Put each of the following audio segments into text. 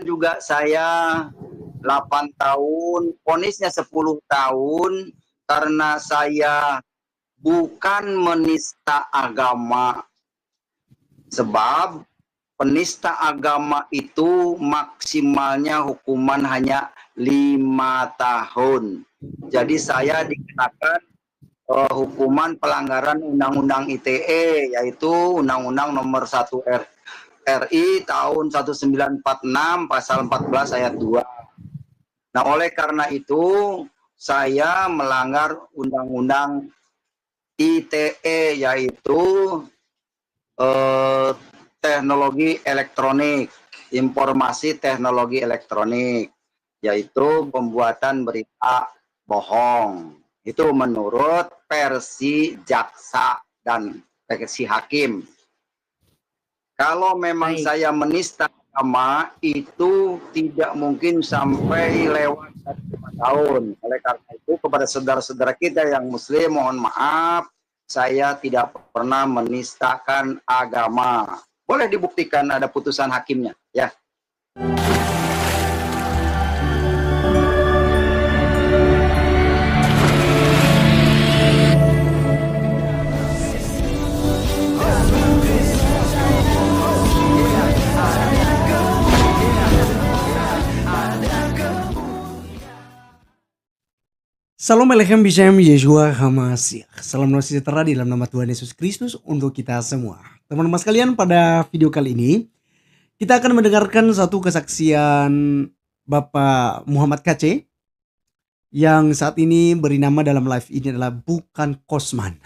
juga saya 8 tahun, vonisnya 10 tahun karena saya bukan menista agama. Sebab penista agama itu maksimalnya hukuman hanya 5 tahun. Jadi saya dikenakan hukuman pelanggaran Undang-Undang ITE, yaitu Undang-Undang Nomor 1 RI tahun 1946 pasal 14 ayat 2. Nah, oleh karena itu saya melanggar Undang-Undang ITE, yaitu teknologi elektronik, informasi teknologi elektronik, yaitu pembuatan berita bohong. Itu menurut versi jaksa dan versi hakim. Kalau memang saya menista agama, itu tidak mungkin sampai lewat 5 tahun. Oleh karena itu, kepada saudara-saudara kita yang muslim, mohon maaf, saya tidak pernah menistakan agama. Boleh dibuktikan ada putusan hakimnya, ya. Salam Alechem Bishem Yeshua HaMashiach. Salam sejahtera di dalam nama Tuhan Yesus Kristus untuk kita semua. Teman-teman sekalian, pada video kali ini kita akan mendengarkan satu kesaksian Bapak Muhammad KC yang saat ini beri nama dalam live ini adalah Bukan Kosman.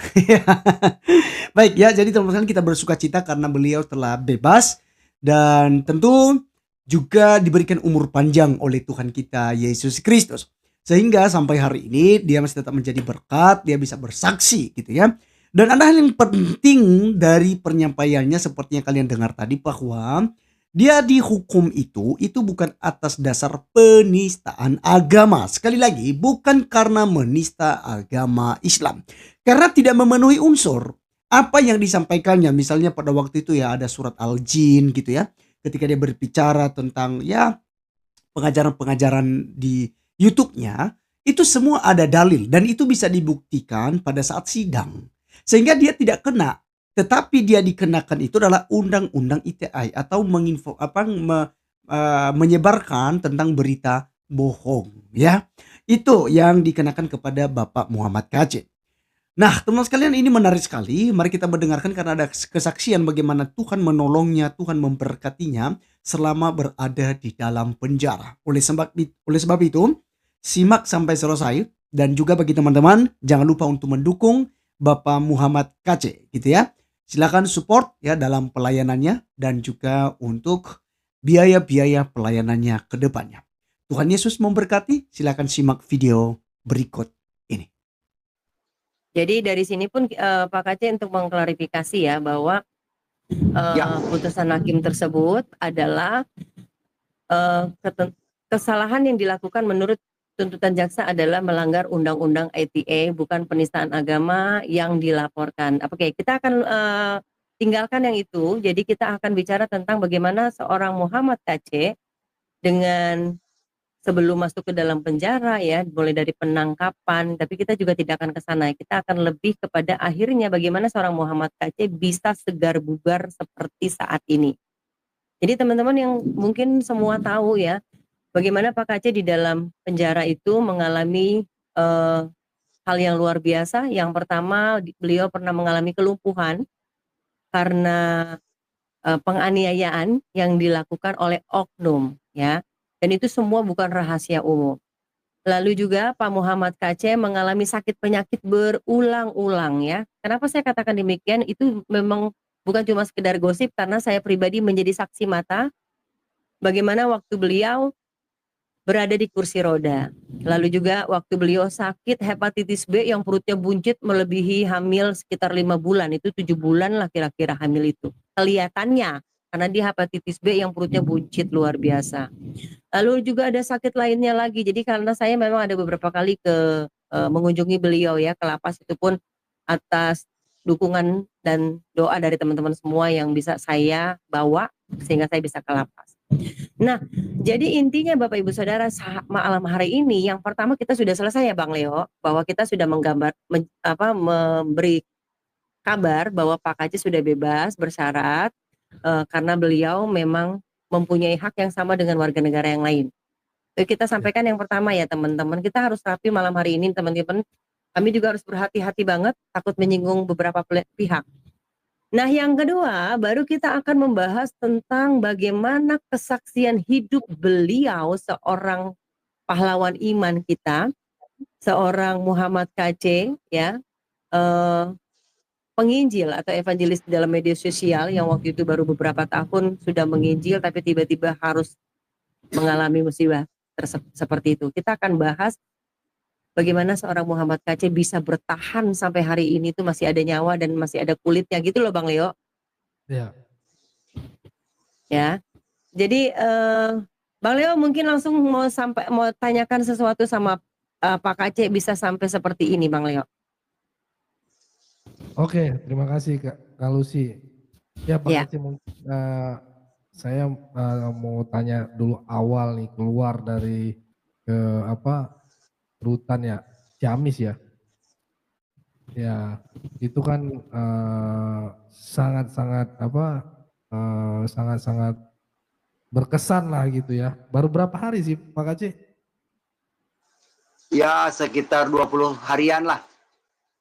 Baik ya, jadi teman-teman kita bersuka cita karena beliau telah bebas dan tentu juga diberikan umur panjang oleh Tuhan kita Yesus Kristus. Sehingga sampai hari ini dia masih tetap menjadi berkat, dia bisa bersaksi gitu ya. Dan ada hal yang penting dari penyampaiannya seperti yang kalian dengar tadi, bahwa dia dihukum itu bukan atas dasar penistaan agama. Sekali lagi, bukan karena menista agama Islam. Karena tidak memenuhi unsur apa yang disampaikannya. Misalnya pada waktu itu ya ada surat Al-Jin gitu ya. Ketika dia berbicara tentang ya pengajaran-pengajaran di YouTube-nya, itu semua ada dalil dan itu bisa dibuktikan pada saat sidang. Sehingga dia tidak kena, tetapi dia dikenakan itu adalah Undang-Undang ITE atau menyebarkan tentang berita bohong ya. Itu yang dikenakan kepada Bapak Muhammad KC. Nah, teman sekalian, ini menarik sekali. Mari kita mendengarkan karena ada kesaksian bagaimana Tuhan menolongnya, Tuhan memberkatinya selama berada di dalam penjara. Oleh sebab itu, simak sampai selesai. Dan juga bagi teman-teman, jangan lupa untuk mendukung Bapak Muhammad KC gitu ya. Silakan support ya dalam pelayanannya dan juga untuk biaya-biaya pelayanannya ke depannya. Tuhan Yesus memberkati. Silakan simak video berikut ini. Jadi dari sini pun Pak KC untuk mengklarifikasi ya bahwa putusan hakim tersebut adalah kesalahan yang dilakukan menurut tuntutan jaksa adalah melanggar Undang-Undang ITE, bukan penistaan agama yang dilaporkan. Oke, kita akan tinggalkan yang itu. Jadi kita akan bicara tentang bagaimana seorang Muhammad KC dengan sebelum masuk ke dalam penjara ya, mulai dari penangkapan, tapi kita juga tidak akan ke sana. Kita akan lebih kepada akhirnya bagaimana seorang Muhammad KC bisa segar bugar seperti saat ini. Jadi teman-teman yang mungkin semua tahu ya, bagaimana Pak KC di dalam penjara itu mengalami hal yang luar biasa. Yang pertama, beliau pernah mengalami kelumpuhan karena penganiayaan yang dilakukan oleh oknum ya. Dan itu semua bukan rahasia umum. Lalu juga Pak Muhammad KC mengalami sakit penyakit berulang-ulang ya. Kenapa saya katakan demikian? Itu memang bukan cuma sekedar gosip, karena saya pribadi menjadi saksi mata bagaimana waktu beliau berada di kursi roda. Lalu juga waktu beliau sakit hepatitis B yang perutnya buncit melebihi hamil sekitar 5 bulan. Itu 7 bulan lah kira-kira hamil itu. Kelihatannya karena dia hepatitis B yang perutnya buncit luar biasa. Lalu juga ada sakit lainnya lagi. Jadi karena saya memang ada beberapa kali mengunjungi beliau ya ke lapas, itu pun atas dukungan dan doa dari teman-teman semua yang bisa saya bawa sehingga saya bisa ke lapas. Nah, jadi intinya Bapak Ibu Saudara malam hari ini yang pertama kita sudah selesai ya Bang Leo, bahwa kita sudah memberi kabar bahwa Pak Kaci sudah bebas bersyarat karena beliau memang mempunyai hak yang sama dengan warga negara yang lain. Kita sampaikan yang pertama ya teman-teman, kita harus rapi malam hari ini teman-teman. Kami juga harus berhati-hati banget, takut menyinggung beberapa pihak. Nah, yang kedua, baru kita akan membahas tentang bagaimana kesaksian hidup beliau, seorang pahlawan iman kita, seorang Muhammad KC, ya, penginjil atau evangelis di dalam media sosial yang waktu itu baru beberapa tahun sudah menginjil, tapi tiba-tiba harus mengalami musibah seperti itu. Kita akan bahas bagaimana seorang Muhammad KC bisa bertahan sampai hari ini tuh masih ada nyawa dan masih ada kulitnya gitu loh Bang Leo. Ya. Ya. Jadi Bang Leo mungkin langsung mau tanyakan sesuatu sama Pak KC bisa sampai seperti ini Bang Leo. Oke, terima kasih Kak Lucy. Ya Pak KC, saya mau tanya dulu awal nih keluar dari rutan ya, Ciamis ya. Ya, itu kan sangat-sangat sangat-sangat berkesan lah gitu ya. Baru berapa hari sih Pak KC? Ya sekitar 20 harian lah.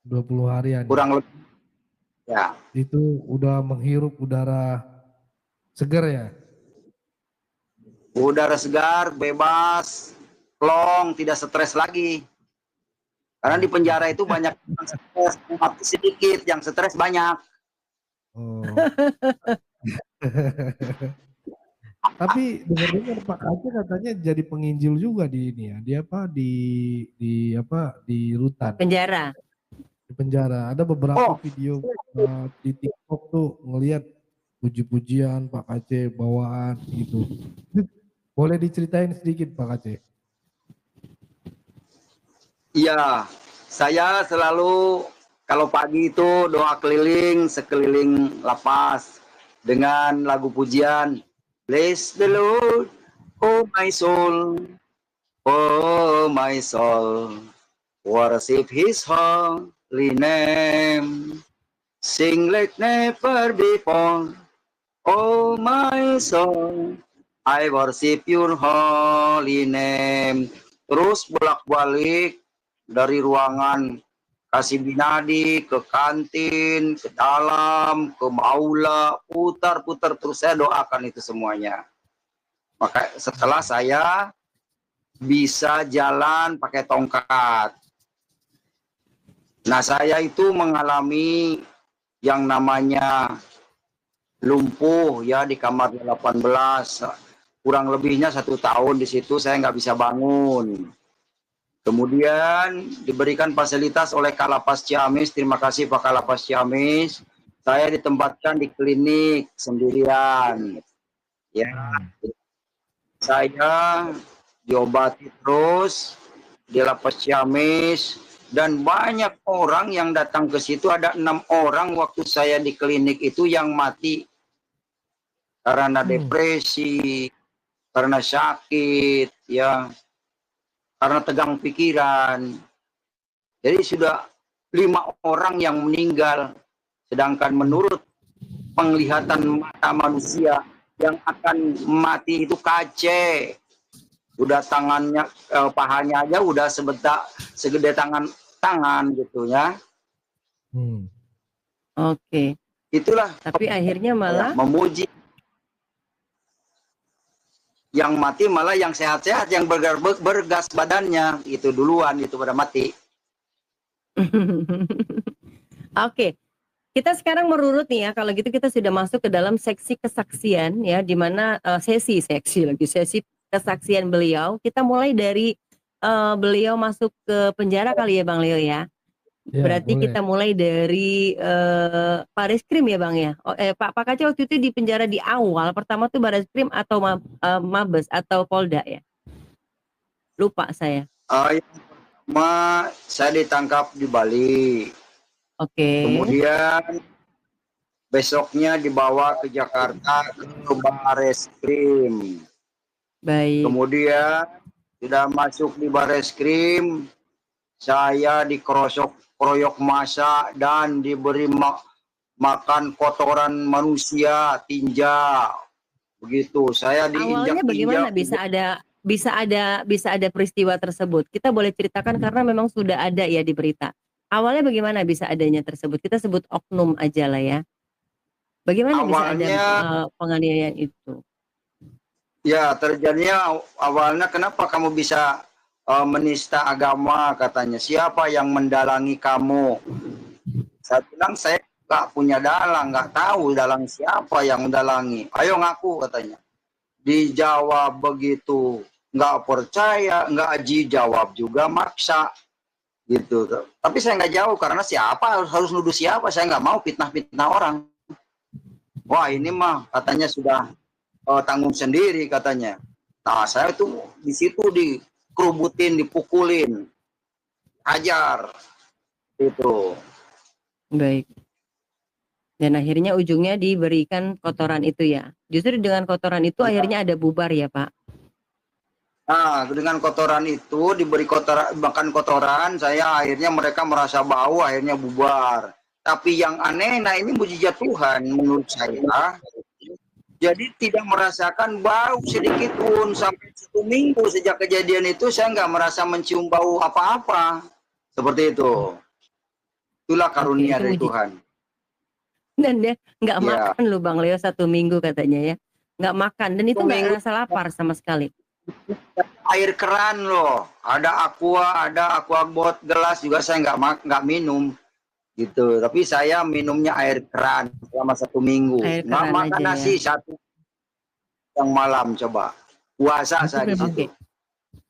20 harian. Kurang lebih. Ya. Itu udah menghirup udara segar ya? Udara segar, bebas, plong, tidak stres lagi. Karena di penjara itu banyak yang stres, sedikit, yang stres banyak. Oh. Tapi dengar-dengar Pak Aceh katanya jadi penginjil juga di ini ya. Di rutan. Penjara. Di penjara. Ada beberapa video di TikTok tuh ngelihat puji-pujian Pak Aceh bawaan gitu. Boleh diceritain sedikit Pak Aceh? Iya, saya selalu kalau pagi itu doa keliling sekeliling lapas dengan lagu pujian. Bless the Lord, oh my soul, worship His holy name, sing like never before, oh my soul, I worship Your holy name. Terus bolak-balik dari ruangan kasih binadi ke kantin, ke dalam, ke maula, putar-putar terus saya doakan itu semuanya. Maka setelah saya bisa jalan pakai tongkat. Nah, saya itu mengalami yang namanya lumpuh ya di kamar 18. Kurang lebihnya 1 tahun di situ saya nggak bisa bangun. Kemudian diberikan fasilitas oleh Kalapas Ciamis. Terima kasih Pak Kalapas Ciamis. Saya ditempatkan di klinik sendirian. Ya, saya diobati terus di Lapas Ciamis dan banyak orang yang datang ke situ. Ada 6 orang waktu saya di klinik itu yang mati karena depresi, karena sakit, ya. Karena tegang pikiran. Jadi sudah 5 orang yang meninggal. Sedangkan menurut penglihatan mata manusia yang akan mati itu KC. Udah tangannya, pahanya aja udah segede tangan gitu ya. Oke. Itulah. Tapi akhirnya malah memuji. Yang mati malah yang sehat-sehat, yang bergas badannya itu duluan itu pada mati. Oke, kita sekarang merurut nih ya. Kalau gitu kita sudah masuk ke dalam seksi kesaksian ya, di mana sesi kesaksian beliau. Kita mulai dari beliau masuk ke penjara kali ya Bang Leo ya. Berarti boleh. Kita mulai dari Bareskrim ya Bang ya. Pak Kaci waktu itu di penjara di awal pertama tuh Bareskrim atau Mabes atau Polda ya? Lupa saya. Yang pertama saya ditangkap di Bali. Oke. Kemudian Besoknya dibawa ke Jakarta ke Bareskrim. Baik. Kemudian sudah masuk di Bareskrim, saya dikeroyok massa dan diberi makan kotoran manusia, tinja. Begitu. Saya Awalnya bagaimana diinjak-injak. bisa ada peristiwa tersebut? Kita boleh ceritakan karena memang sudah ada ya di berita. Awalnya bagaimana bisa adanya tersebut? Kita sebut oknum aja lah ya. Bagaimana bisa ada Awalnya penganiayaan itu? ya terjadinya awalnya kenapa kamu bisa menista agama katanya. Siapa yang mendalangi kamu? Saya bilang saya nggak punya dalang, nggak tahu dalang siapa yang mendalangi. Ayo ngaku katanya. Dijawab begitu, nggak percaya, nggak jawab juga maksa gitu. Tapi saya nggak jauh karena siapa harus nuduh siapa, saya nggak mau fitnah-fitnah orang. Wah ini mah katanya sudah tanggung sendiri katanya. Nah saya itu di situ dikerubutin, dipukulin, ajar itu. Baik. Dan akhirnya ujungnya diberikan kotoran itu ya. Justru dengan kotoran itu akhirnya ada bubar ya Pak. Nah, dengan kotoran itu diberi makan kotoran, saya akhirnya mereka merasa bau, akhirnya bubar. Tapi yang aneh, nah ini mujizat Tuhan menurut saya. Jadi tidak merasakan bau sedikit pun sampai 1 minggu sejak kejadian itu saya nggak merasa mencium bau apa-apa. Seperti itu. Itulah karunia dari Tuhan. Dan dia nggak Ya. makan loh Bang Leo 1 minggu katanya ya. Nggak makan dan itu nggak ngerasa lapar sama sekali. Air keran loh, ada aqua bot gelas juga saya nggak minum gitu. Tapi saya minumnya air keran selama 1 minggu. Air Nggak keran makan aja nasi ya. satu yang malam coba. Puasa Itu saya di memang- situ.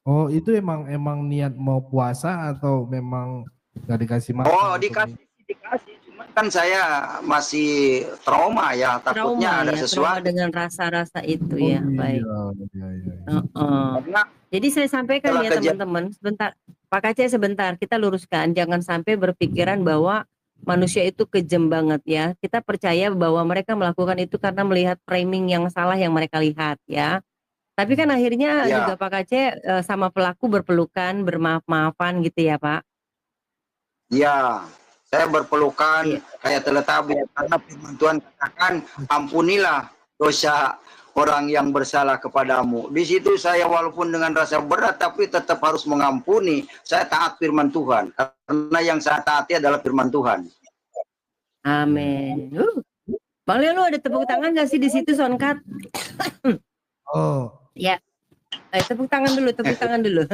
Oh itu emang niat mau puasa atau memang nggak dikasih makan? Oh dikasih. Cuman kan saya masih trauma ya, takutnya ada Trauma sesuatu. dengan rasa-rasa itu Oh, ya. iya, Baik. iya. Karena Jadi saya sampaikan ya teman-teman, sebentar Pak Kaceh sebentar, kita luruskan, jangan sampai berpikiran bahwa manusia itu kejam banget ya. Kita percaya bahwa mereka melakukan itu karena melihat framing yang salah yang mereka lihat ya. Tapi kan akhirnya ya. juga Pak Kaceh sama pelaku berpelukan, bermaaf-maafan gitu ya Pak. Ya, saya berpelukan Iya. kayak Teletubbies karena firman Tuhan katakan ampunilah dosa orang yang bersalah kepadamu. Di situ saya walaupun dengan rasa berat tapi tetap harus mengampuni. Saya taat firman Tuhan karena yang saya taati adalah firman Tuhan. Amin. Bang Leo, lu ada tepuk tangan gak sih di situ Sonkat? Oh. Ya. Tepuk tangan dulu.